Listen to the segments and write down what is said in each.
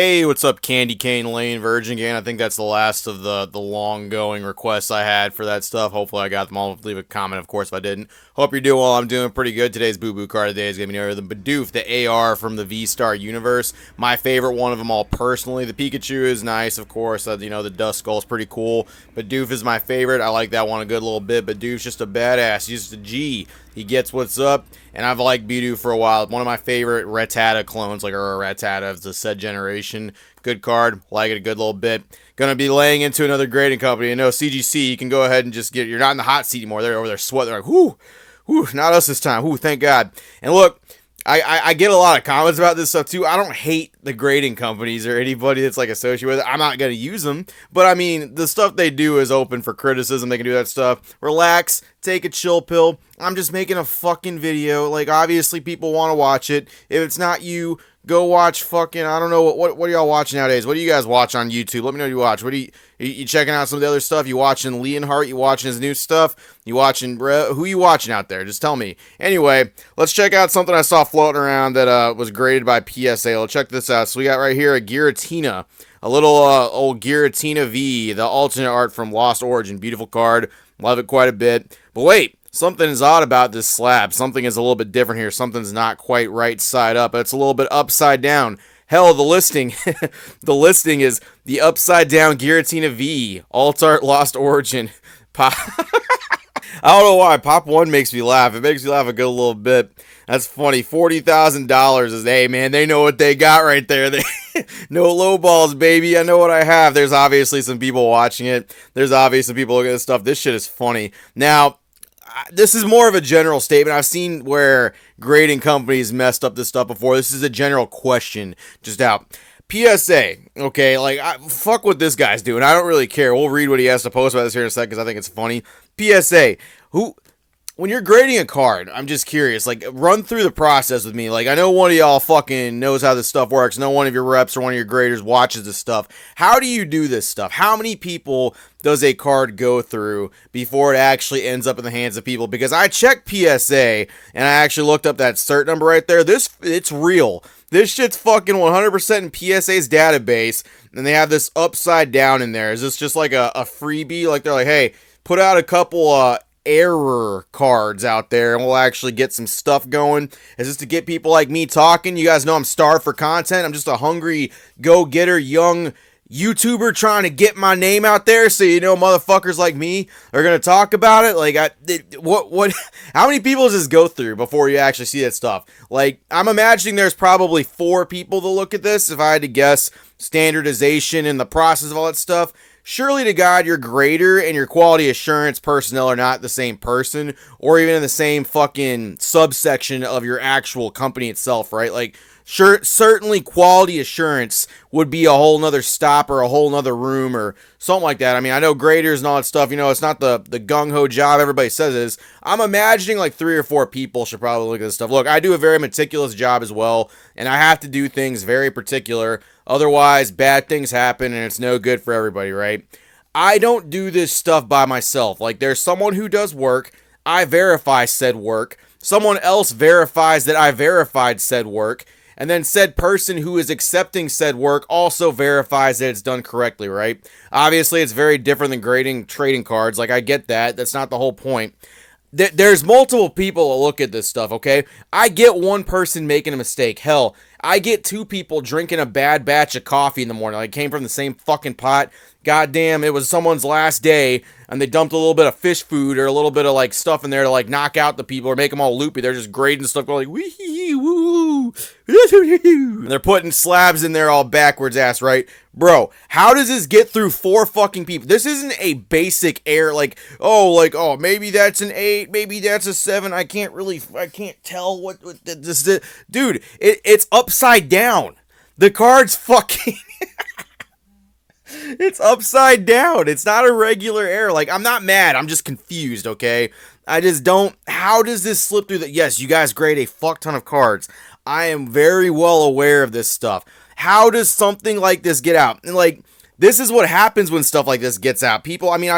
Hey, what's up, Candy Cane Lane Virgin Gang? I think that's the last of the long going requests I had for that stuff. Hopefully, I got them all. Leave a comment, of course, if I didn't. Hope you're doing well. I'm doing pretty good. Today's Boo Boo card of the day is going to be the Bidoof, the AR from the V Star universe. My favorite one of them all, personally. The Pikachu is nice, of course. The Dust Skull is pretty cool. Bidoof is my favorite. I like that one a good little bit. Bidoof's just a badass. He's just a G. He gets what's up, and I've liked Bidoof for a while. One of my favorite Rattata clones, or a Rattata of the said generation. Good card. Like it a good little bit. Gonna be laying into another grading company. I know CGC, you can go ahead and just you're not in the hot seat anymore. They're over there sweating. They're like, whoo, not us this time. Whoo, thank God. And look, I get a lot of comments about this stuff too. I don't hate the grading companies or anybody that's like associated with it. I'm not going to use them. But I mean, the stuff they do is open for criticism. They can do that stuff. Relax. Take a chill pill. I'm just making a fucking video. Like, obviously people want to watch it. If it's not you, go watch fucking, I don't know, what are y'all watching nowadays? What do you guys watch on YouTube? Let me know what you watch. What do you checking out some of the other stuff? You watching Leonhardt? You watching his new stuff? You watching, who you watching out there? Just tell me. Anyway, let's check out something I saw floating around that was graded by PSA. Let's check this out. So we got right here a Giratina. A little old Giratina V, the alternate art from Lost Origin. Beautiful card. Love it quite a bit. But wait, something is odd about this slab. Something is a little bit different here. Something's not quite right side up. It's a little bit upside down. Hell, the listing, the listing is the upside down Giratina V, alt art Lost Origin. Pop. I don't know why. Pop 1 makes me laugh. It makes me laugh a good little bit. That's funny. $40,000 is, hey, man, they know what they got right there. No low balls, baby. I know what I have. There's obviously some people watching it. There's obviously some people looking at this stuff. This shit is funny. Now, this is more of a general statement. I've seen where grading companies messed up this stuff before. This is a general question just out. PSA, okay, like, fuck what this guy's doing. I don't really care. We'll read what he has to post about this here in a second because I think it's funny. PSA, when you're grading a card, I'm just curious, like, run through the process with me. Like, I know one of y'all fucking knows how this stuff works. No one of your reps or one of your graders watches this stuff. How do you do this stuff? How many people does a card go through before it actually ends up in the hands of people? Because I checked PSA, and I actually looked up that cert number right there. It's real. This shit's fucking 100% in PSA's database, and they have this upside down in there. Is this just like a freebie? Like, they're like, hey, put out a couple, error cards out there and we'll actually get some stuff going. Is this to get people like me talking? You guys know I'm starved for content. I'm just a hungry go-getter young YouTuber trying to get my name out there, so you know motherfuckers like me are gonna talk about it. Like, how many people does this go through before you actually see that stuff? Like, I'm imagining there's probably 4 people that look at this, if I had to guess. Standardization and the process of all that stuff. Surely to God, your grader and your quality assurance personnel are not the same person, or even in the same fucking subsection of your actual company itself, right? Like, sure, certainly quality assurance would be a whole nother stop or a whole nother room or something like that. I mean, I know graders and all that stuff, it's not the gung-ho job everybody says it is. I'm imagining like 3 or 4 people should probably look at this stuff. Look, I do a very meticulous job as well, and I have to do things very particular. Otherwise, bad things happen, and it's no good for everybody, right? I don't do this stuff by myself. Like, there's someone who does work. I verify said work. Someone else verifies that I verified said work. And then said person who is accepting said work also verifies that it's done correctly, right? Obviously, it's very different than grading trading cards. Like, I get that. That's not the whole point. There's multiple people that look at this stuff, okay? I get one person making a mistake. Hell, I get 2 people drinking a bad batch of coffee in the morning. Like, it came from the same fucking pot. Goddamn, it was someone's last day, and they dumped a little bit of fish food or a little bit of, like, stuff in there to, like, knock out the people or make them all loopy. They're just grading stuff going like, wee woo, and they're putting slabs in there all backwards ass, right? Bro, how does this get through 4 fucking people? This isn't a basic error, oh, maybe that's an 8, maybe that's a 7. I can't tell what this is. Dude, it's upside down. The card's fucking... It's upside down. It's not a regular error. Like, I'm not mad. I'm just confused, okay? I just don't... How does this slip through the... Yes, you guys grade a fuck ton of cards. I am very well aware of this stuff. How does something like this get out? And, like, this is what happens when stuff like this gets out. People, I mean,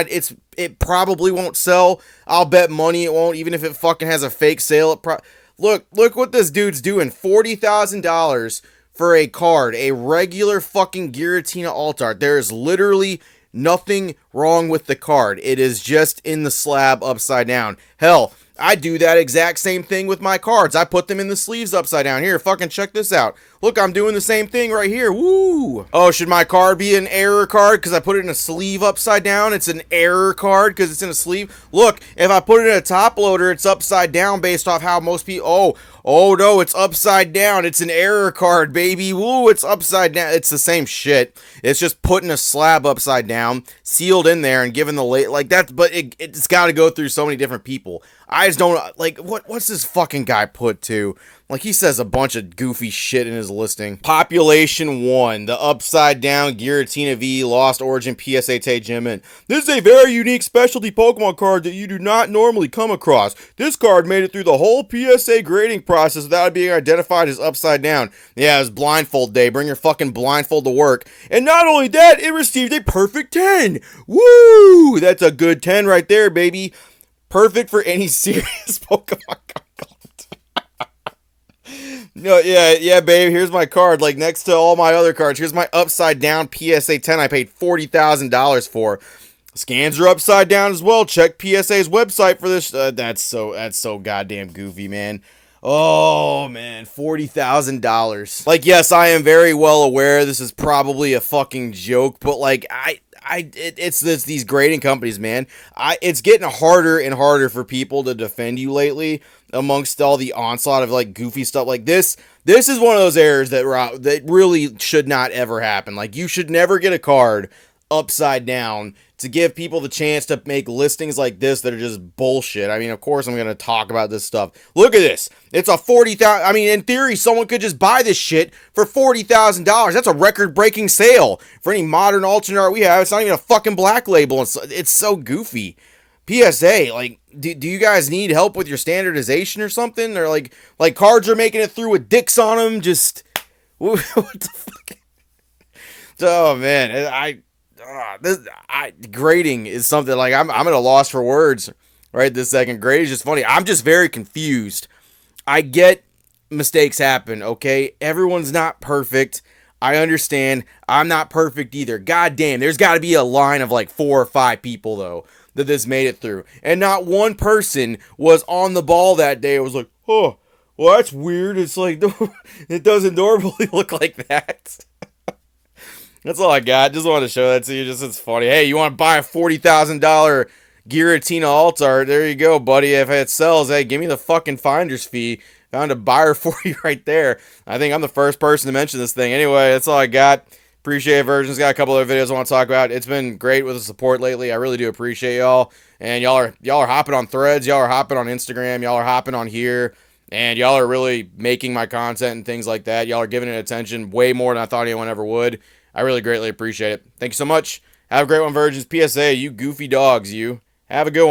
it probably won't sell. I'll bet money it won't, even if it fucking has a fake sale. Look what this dude's doing. $40,000 for a card, a regular fucking Giratina alt art. There is literally nothing wrong with the card. It is just in the slab upside down. Hell, I do that exact same thing with my cards. I put them in the sleeves upside down. Here, fucking check this out. Look, I'm doing the same thing right here. Woo! Oh, should my card be an error card because I put it in a sleeve upside down? It's an error card because it's in a sleeve. Look, if I put it in a top loader, it's upside down based off how most people... Oh no, it's upside down. It's an error card, baby. Woo, it's upside down. It's the same shit. It's just putting a slab upside down, sealed in there, and given the like that. But it's got to go through so many different people. I just don't like what's this fucking guy put to? Like, he says a bunch of goofy shit in his listing. Population 1, the upside down Giratina V Lost Origin PSA Tejimin. This is a very unique specialty Pokemon card that you do not normally come across. This card made it through the whole PSA grading process without being identified as upside down. Yeah, it was blindfold day. Bring your fucking blindfold to work. And not only that, it received a perfect 10. Woo! That's a good 10 right there, baby. Perfect for any serious Pokemon card. No, yeah, babe, here's my card. Like, next to all my other cards, here's my upside down PSA 10 I paid $40,000 for. Scans are upside down as well. Check PSA's website for this. That's so goddamn goofy, man. Oh, man, $40,000. Like, yes, I am very well aware this is probably a fucking joke, but, like, it's these grading companies, man. It's getting harder and harder for people to defend you lately amongst all the onslaught of, like, goofy stuff like this. This is one of those errors that really should not ever happen. Like, you should never get a card upside down to give people the chance to make listings like this that are just bullshit. I mean, of course I'm going to talk about this stuff. Look at this. It's a $40,000. I mean, in theory, someone could just buy this shit for $40,000. That's a record-breaking sale for any modern alternate art we have. It's not even a fucking black label. It's so goofy. PSA, like, do you guys need help with your standardization or something? Or like cards are making it through with dicks on them? Just, what the fuck? Oh, man, grading is something like I'm at a loss for words right this second. Grading is just funny. I'm just very confused. I get mistakes happen, okay? Everyone's not perfect. I understand. I'm not perfect either. God damn, there's got to be a line of like 4 or 5 people though that this made it through, and not one person was on the ball that day. It was like, oh, well, that's weird. It's like it doesn't normally look like that. That's all I got. Just wanted to show that to you. Just it's funny. Hey, you want to buy a $40,000 Giratina alt art? There you go, buddy. If it sells, hey, give me the fucking finder's fee. Found a buyer for you right there. I think I'm the first person to mention this thing. Anyway, that's all I got. Appreciate versions. Got a couple other videos I want to talk about. It's been great with the support lately. I really do appreciate y'all. And y'all are hopping on threads. Y'all are hopping on Instagram. Y'all are hopping on here. And y'all are really making my content and things like that. Y'all are giving it attention way more than I thought anyone ever would. I really greatly appreciate it. Thank you so much. Have a great one, Virgins. PSA, you goofy dogs, you. Have a good one.